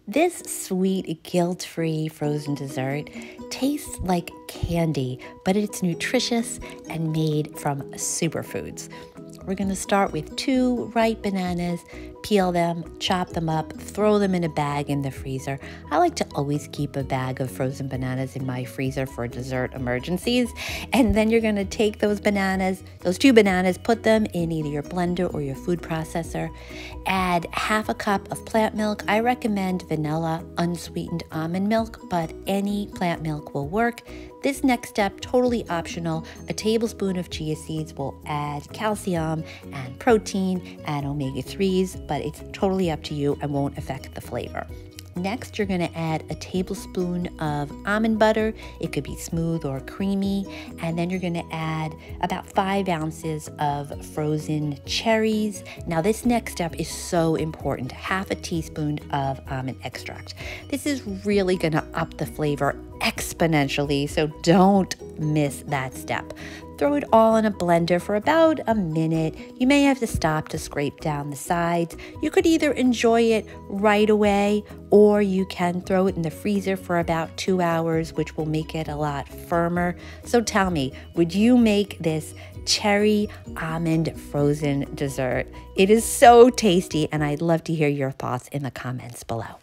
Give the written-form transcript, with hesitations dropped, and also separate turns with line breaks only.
This sweet, guilt-free frozen dessert tastes like candy, but it's nutritious and made from superfoods. We're going to start with 2 ripe bananas, peel them, chop them up, throw them in a bag in the freezer. I like to always keep a bag of frozen bananas in my freezer for dessert emergencies. And then you're going to take those 2 bananas, put them in either your blender or your food processor. Add half a cup of plant milk. I recommend vanilla unsweetened almond milk, but any plant milk will work. This next step, totally optional. A tablespoon of chia seeds will add calcium and protein and omega-3s, but it's totally up to you and won't affect the flavor. Next, you're going to add a tablespoon of almond butter. It could be smooth or creamy. And then you're going to add about 5 ounces of frozen cherries. Now, this next step is so important. Half a teaspoon of almond extract. This is really going to up the flavor exponentially, so don't miss that step. Throw it all in a blender for about a minute. You may have to stop to scrape down the sides. You could either enjoy it right away, or you can throw it in the freezer for about 2 hours, which will make it a lot firmer. So tell me, would you make this cherry almond frozen dessert? It is so tasty, and I'd love to hear your thoughts in the comments below.